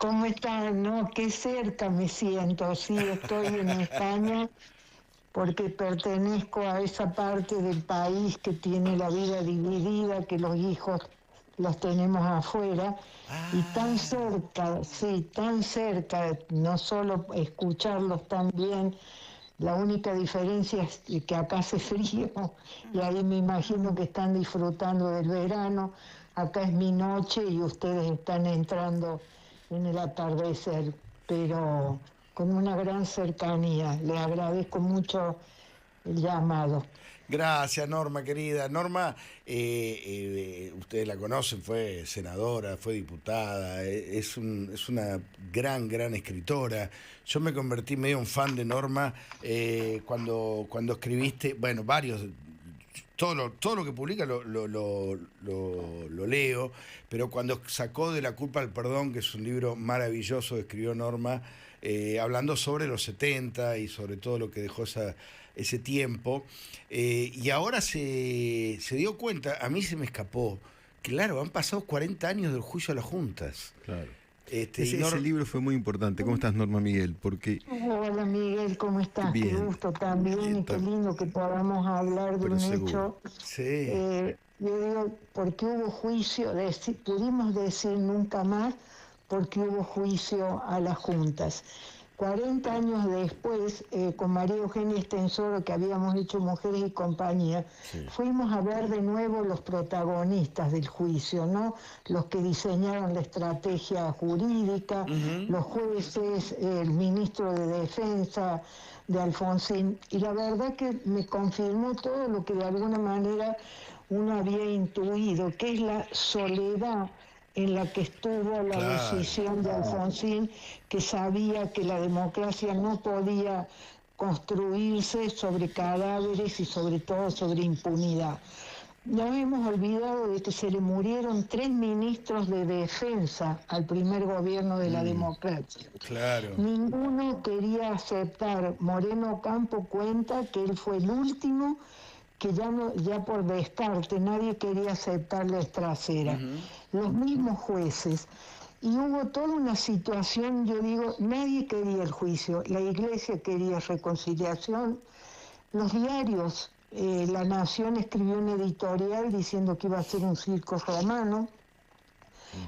¿Cómo están? No, qué cerca me siento. Sí, estoy en España porque pertenezco a esa parte del país que tiene la vida dividida, que los hijos los tenemos afuera, y tan Ah, cerca, sí, tan cerca, no solo escucharlos tan bien, la única diferencia es que acá hace frío y ahí me imagino que están disfrutando del verano, acá es mi noche y ustedes están entrando en el atardecer, pero con una gran cercanía. Le agradezco mucho el llamado. gracias Norma, querida. Norma, ustedes la conocen, fue senadora, fue diputada, es una gran escritora. Yo me convertí medio en fan de Norma cuando escribiste, bueno, varios, todo lo que publica lo leo, pero cuando sacó De la culpa al perdón, que es un libro maravilloso que escribió Norma, hablando sobre los 70 y sobre todo lo que dejó ese tiempo, y ahora se dio cuenta, a mí se me escapó, claro, han pasado 40 años del juicio a las juntas. Claro. Y Ese libro fue muy importante. ¿Cómo estás, Norma Miguel? Porque, Hola Miguel, ¿cómo estás? Qué bien, gusto también y qué lindo que podamos hablar de pero un seguro. hecho. sí, Yo digo, porque hubo juicio, pudimos decir nunca más, porque hubo juicio a las juntas. 40 años después, con María Eugenia Estensoro, que habíamos hecho Mujeres y Compañía, Sí. fuimos a ver de nuevo los protagonistas del juicio, ¿no? Los que diseñaron la estrategia jurídica, ujú, los jueces, el ministro de Defensa de Alfonsín, y la verdad que me confirmó todo lo que de alguna manera uno había intuido, que es la soledad en la que estuvo la claro. decisión de Alfonsín, que sabía que la democracia no podía construirse sobre cadáveres y sobre todo sobre impunidad. Nos hemos olvidado de que se le murieron 3 ministros de defensa al primer gobierno de la Mm, democracia. Claro. Ninguno quería aceptar. Moreno Campo cuenta que él fue el último que ya, no, ya por descarte nadie quería aceptar la trasera. Ujú. Los mismos jueces. Y hubo toda una situación, yo digo, nadie quería el juicio, la iglesia quería reconciliación, los diarios, La Nación escribió un editorial diciendo que iba a ser un circo romano,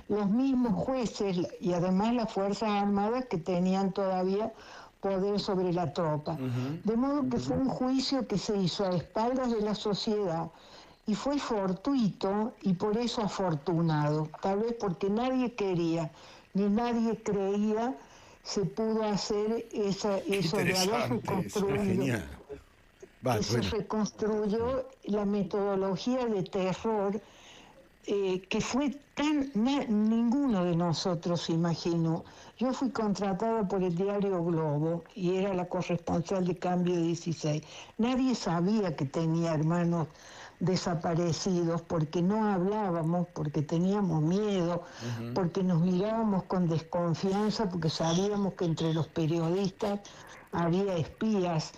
los mismos jueces y además las Fuerzas Armadas que tenían todavía poder sobre la tropa. Ujú. De modo que fue un juicio que se hizo a espaldas de la sociedad y fue fortuito y por eso afortunado, tal vez porque nadie quería ni nadie creía se pudo hacer Qué eso de haber interesante eso. reconstruido, genial. Va, que se bueno. reconstruyó la metodología de terror que fue ninguno de nosotros imaginó. Yo fui contratada por el diario Globo y era la corresponsal de Cambio 16. Nadie sabía que tenía hermanos desaparecidos porque no hablábamos, porque teníamos miedo, Ujú. porque nos mirábamos con desconfianza, porque sabíamos que entre los periodistas había espías.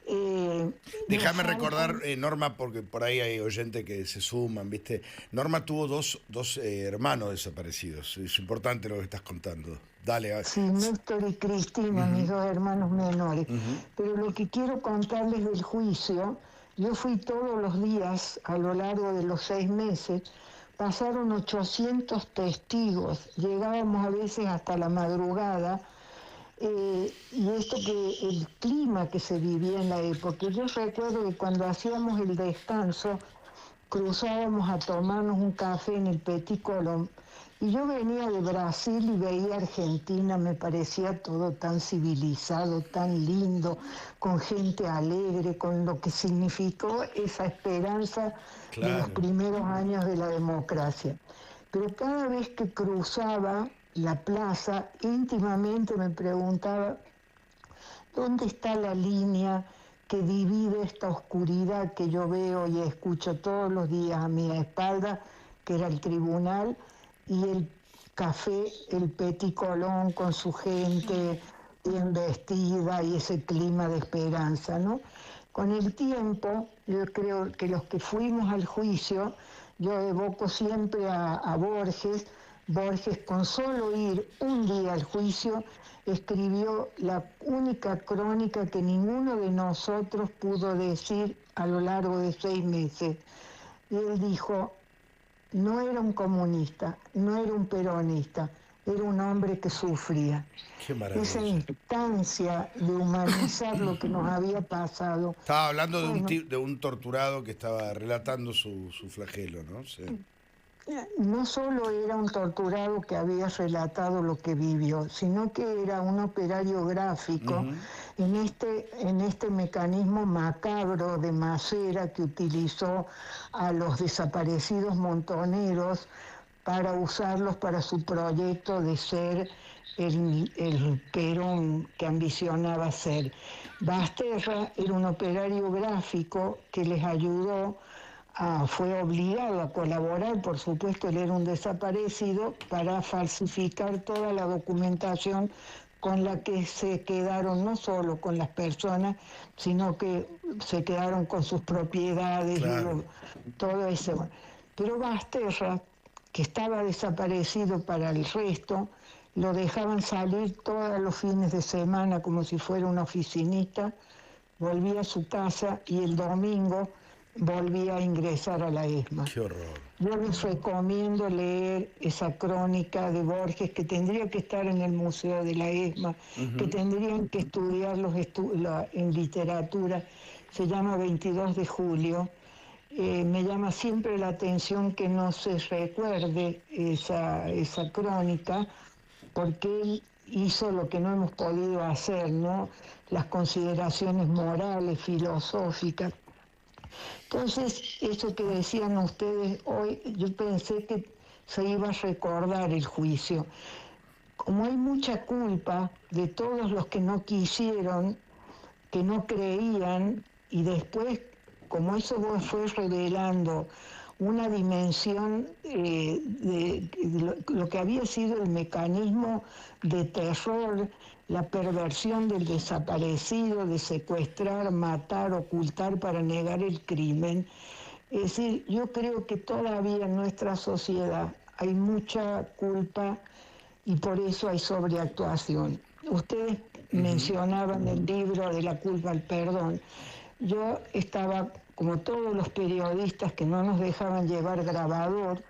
Los Déjame Falcon. recordar, Norma, porque por ahí hay oyentes que se suman, ¿viste? Norma tuvo dos hermanos desaparecidos. Es importante lo que estás contando. Dale. Sí, Néstor y Cristina, mis Ujú, 2 hermanos menores. ujú. Pero lo que quiero contarles del juicio, yo fui todos los días a lo largo de los 6 meses, pasaron 800 testigos, llegábamos a veces hasta la madrugada, y esto que el clima que se vivía en la época. Yo recuerdo que cuando hacíamos el descanso, cruzábamos a tomarnos un café en el Petit Colón. Y yo venía de Brasil y veía Argentina, me parecía todo tan civilizado, tan lindo, con gente alegre, con lo que significó esa esperanza de los Claro. primeros años de la democracia. Pero cada vez que cruzaba la plaza, íntimamente me preguntaba, ¿dónde está la línea que divide esta oscuridad que yo veo y escucho todos los días a mi espalda, que era el tribunal, y el café, el Petit Colón con su gente bien vestida y ese clima de esperanza, ¿no? Con el tiempo, yo creo que los que fuimos al juicio, yo evoco siempre a Borges, Borges, con solo ir un día al juicio, escribió la única crónica que ninguno de nosotros pudo decir a lo largo de 6 meses. Y él dijo, no era un comunista, no era un peronista, era un hombre que sufría. Qué maravilla. Esa instancia de humanizar lo que nos había pasado. Estaba hablando de un torturado que estaba relatando su flagelo, ¿no? Sí. No solo era un torturado que había relatado lo que vivió, sino que era un operario gráfico en este mecanismo macabro de Masera que utilizó a los desaparecidos montoneros para usarlos para su proyecto de ser el Perón que ambicionaba ser. Basterra era un operario gráfico que les ayudó, fue obligado a colaborar, por supuesto, él era un desaparecido, para falsificar toda la documentación con la que se quedaron, no solo con las personas, sino que se quedaron con sus propiedades, claro. Todo eso. Pero Basterra, que estaba desaparecido para el resto, lo dejaban salir todos los fines de semana como si fuera un oficinista, volvía a su casa y el domingo volvía a ingresar a la ESMA. ¡Qué horror! Yo les recomiendo leer esa crónica de Borges, que tendría que estar en el Museo de la ESMA, que tendrían que estudiar en literatura. Se llama 22 de julio. Me llama siempre la atención que no se recuerde esa crónica, porque él hizo lo que no hemos podido hacer, ¿no? Las consideraciones morales, filosóficas. Entonces, eso que decían ustedes hoy, yo pensé que se iba a recordar el juicio. Como hay mucha culpa de todos los que no quisieron, que no creían, y después, como eso fue revelando una dimensión de lo que había sido el mecanismo de terror, la perversión del desaparecido, de secuestrar, matar, ocultar para negar el crimen. Es decir, yo creo que todavía en nuestra sociedad hay mucha culpa y por eso hay sobreactuación. Ustedes mencionaban el libro de La culpa al perdón. Yo estaba, como todos los periodistas que no nos dejaban llevar grabador,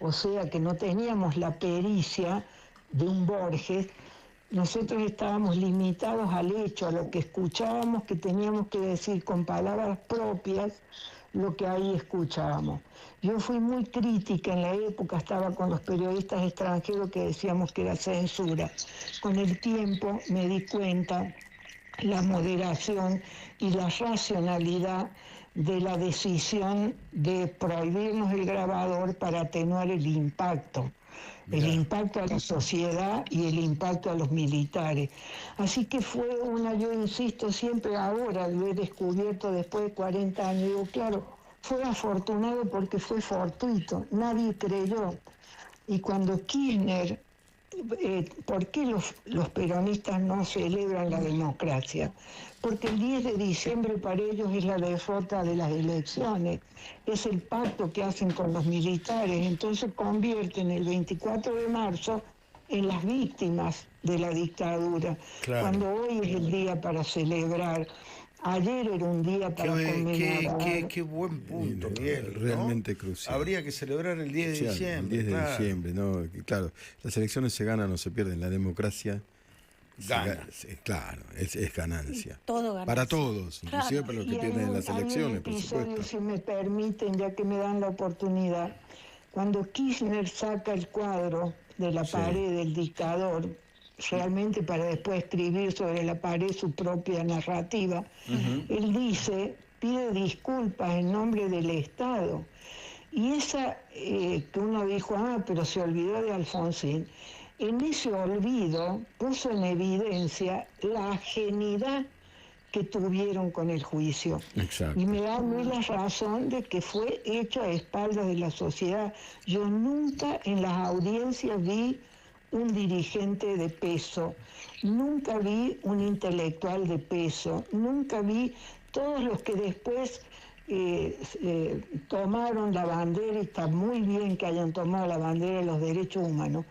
o sea que no teníamos la pericia de un Borges, nosotros estábamos limitados al hecho, a lo que escuchábamos, que teníamos que decir con palabras propias lo que ahí escuchábamos. Yo fui muy crítica en la época, estaba con los periodistas extranjeros que decíamos que era censura. Con el tiempo me di cuenta la moderación y la racionalidad de la decisión de prohibirnos el grabador para atenuar el impacto. El impacto a la sociedad y el impacto a los militares. Así que fue yo insisto siempre ahora, lo he descubierto después de 40 años, digo, claro, fue afortunado porque fue fortuito, nadie creyó. Y cuando Kirchner, ¿por qué los peronistas no celebran la democracia? Porque el 10 de diciembre para ellos es la derrota de las elecciones, es el pacto que hacen con los militares, entonces convierten el 24 de marzo en las víctimas de la dictadura, claro. Cuando hoy es el día para celebrar. Ayer era un día para conmemorar. Qué buen punto, Miguel, ¿no? Realmente crucial. Habría que celebrar el 10 de diciembre. El 10 de diciembre, ¿no? Claro, las elecciones se ganan o se pierden, la democracia gana. Claro, es ganancia. Todo ganancia. Para todos, inclusive para los que pierden las elecciones, por supuesto. Si me permiten, ya que me dan la oportunidad, cuando Kirchner saca el cuadro de la pared del dictador, realmente para después escribir sobre la pared su propia narrativa, él pide disculpas en nombre del Estado. Y esa que uno dijo, pero se olvidó de Alfonsín, en ese olvido puso en evidencia la ajenidad que tuvieron con el juicio. Exacto. Y me da muy la razón de que fue hecho a espaldas de la sociedad. Yo nunca en las audiencias vi un dirigente de peso, nunca vi un intelectual de peso, nunca vi todos los que después tomaron la bandera, y está muy bien que hayan tomado la bandera de los derechos humanos,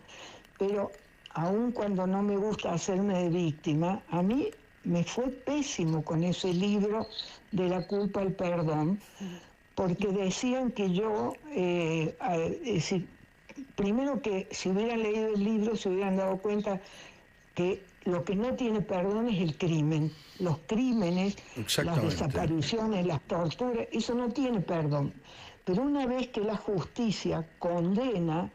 pero aun cuando no me gusta hacerme de víctima, a mí me fue pésimo con ese libro de La culpa al perdón, porque decían que yo, primero que si hubieran leído el libro se hubieran dado cuenta que lo que no tiene perdón es el crimen. Los crímenes, las desapariciones, las torturas, eso no tiene perdón. Pero una vez que la justicia condena,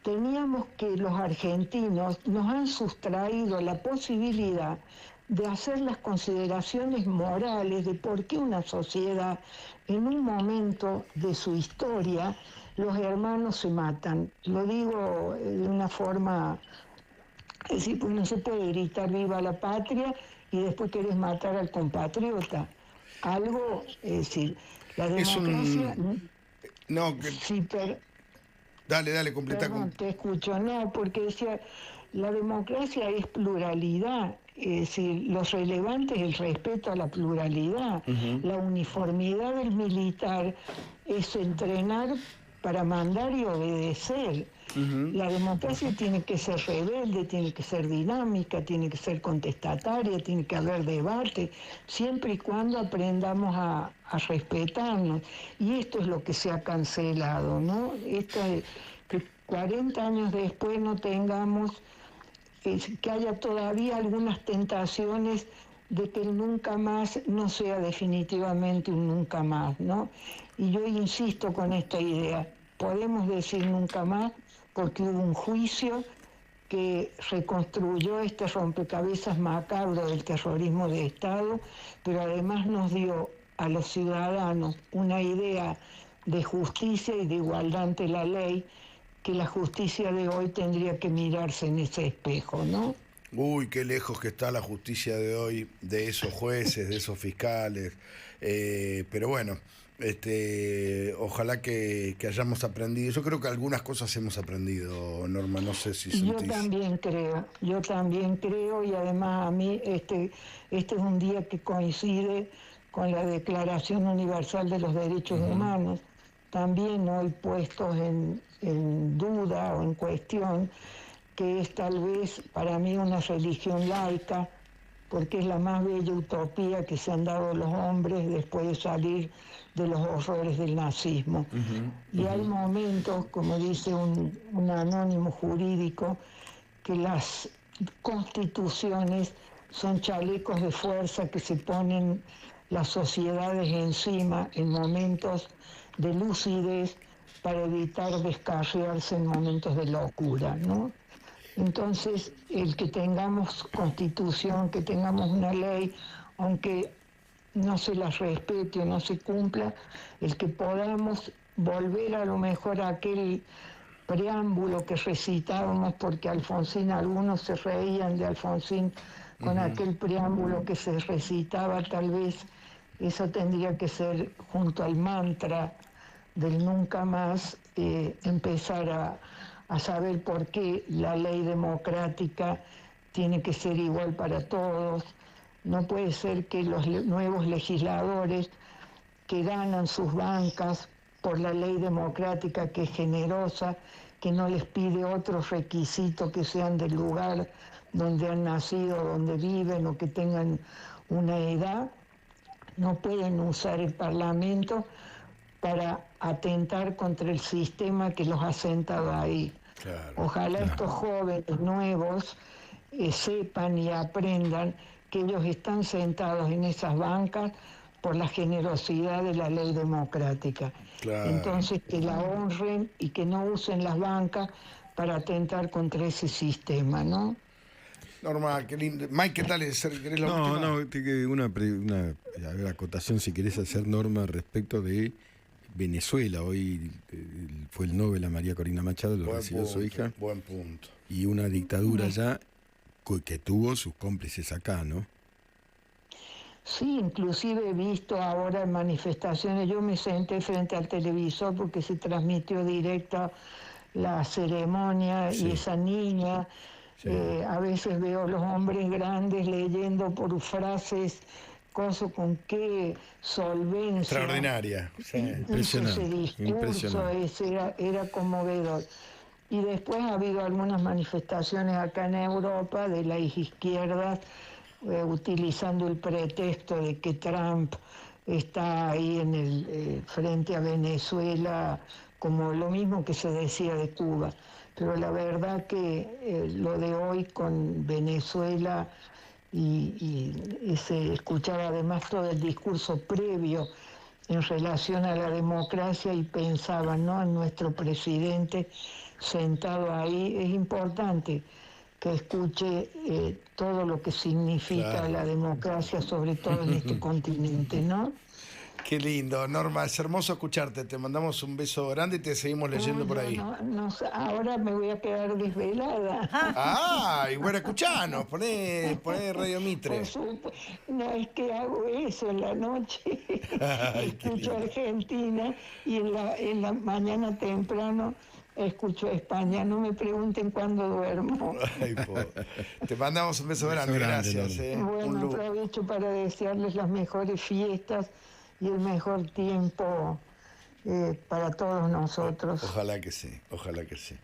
teníamos que los argentinos nos han sustraído la posibilidad de hacer las consideraciones morales de por qué una sociedad, en un momento de su historia, los hermanos se matan. Lo digo de una forma, es decir, pues no se puede gritar viva la patria y después querés matar al compatriota. Algo, es decir, la democracia... No, que... Sí, pero... Dale, completa. Perdón, te escucho, no, porque decía, la democracia es pluralidad, es decir, lo relevante es el respeto a la pluralidad. La uniformidad del militar es entrenar para mandar y obedecer. La democracia tiene que ser rebelde, tiene que ser dinámica, tiene que ser contestataria, tiene que haber debate, siempre y cuando aprendamos a respetarnos. Y esto es lo que se ha cancelado, ¿no? Esto es que 40 años después no tengamos, que haya todavía algunas tentaciones de que el nunca más no sea definitivamente un nunca más, ¿no? Y yo insisto con esta idea, podemos decir nunca más porque hubo un juicio que reconstruyó este rompecabezas macabro del terrorismo de Estado, pero además nos dio a los ciudadanos una idea de justicia y de igualdad ante la ley, que la justicia de hoy tendría que mirarse en ese espejo, ¿no? Uy, qué lejos que está la justicia de hoy, de esos jueces, de esos fiscales. Pero bueno, ojalá que hayamos aprendido. Yo creo que algunas cosas hemos aprendido, Norma, no sé si sentís. Yo también creo, y además a mí este es un día que coincide con la Declaración Universal de los Derechos Humanos, también hoy puestos en duda o en cuestión, que es tal vez para mí una religión laica, porque es la más bella utopía que se han dado los hombres después de salir de los horrores del nazismo. Y hay momentos, como dice un anónimo jurídico, que las constituciones son chalecos de fuerza que se ponen las sociedades encima en momentos de lucidez para evitar descarriarse en momentos de locura, ¿no? Entonces, el que tengamos constitución, que tengamos una ley, aunque no se la respete o no se cumpla, el que podamos volver a lo mejor a aquel preámbulo que recitábamos, porque Alfonsín, algunos se reían de Alfonsín con aquel preámbulo que se recitaba, tal vez eso tendría que ser junto al mantra del nunca más, empezar a saber por qué la ley democrática tiene que ser igual para todos. No puede ser que los nuevos legisladores que ganan sus bancas por la ley democrática, que es generosa, que no les pide otros requisitos que sean del lugar donde han nacido, donde viven o que tengan una edad, no pueden usar el Parlamento para atentar contra el sistema que los ha sentado ahí. Claro, ojalá estos jóvenes nuevos sepan y aprendan que ellos están sentados en esas bancas por la generosidad de la ley democrática. Claro. Entonces que la honren y que no usen las bancas para atentar contra ese sistema, ¿no? Norma, qué lindo. Mike, ¿qué tal? ¿Querés la última? Una acotación, si querés hacer, Norma, respecto de Venezuela. Hoy fue el Nobel a María Corina Machado, lo recibió su hija. Buen punto. Y una dictadura ya que tuvo sus cómplices acá, ¿no? Sí, inclusive he visto ahora en manifestaciones, yo me senté frente al televisor porque se transmitió directa la ceremonia, sí. Y esa niña, sí. A veces veo los hombres grandes leyendo por frases con qué solvencia. Extraordinaria. Sí. Impresionante, Ese discurso impresionante. era conmovedor. Y después ha habido algunas manifestaciones acá en Europa de las izquierdas utilizando el pretexto de que Trump está ahí en el frente a Venezuela, como lo mismo que se decía de Cuba. Pero la verdad que lo de hoy con Venezuela y se escuchaba además todo el discurso previo en relación a la democracia y pensaba, ¿no?, en nuestro presidente sentado ahí. Es importante que escuche todo lo que significa la democracia, sobre todo en este continente, ¿no? Qué lindo, Norma, es hermoso escucharte. Te mandamos un beso grande y te seguimos leyendo por ahí. No, ahora me voy a quedar desvelada. Ah, y bueno, escuchanos, poné Radio Mitre. No es que hago eso en la noche. Ay, qué Escucho lindo. Argentina y en la mañana temprano escucho España. No me pregunten cuándo duermo. Ay, te mandamos un beso grande, gracias. Bueno, aprovecho para desearles las mejores fiestas y el mejor tiempo para todos nosotros. Ojalá que sí, ojalá que sí.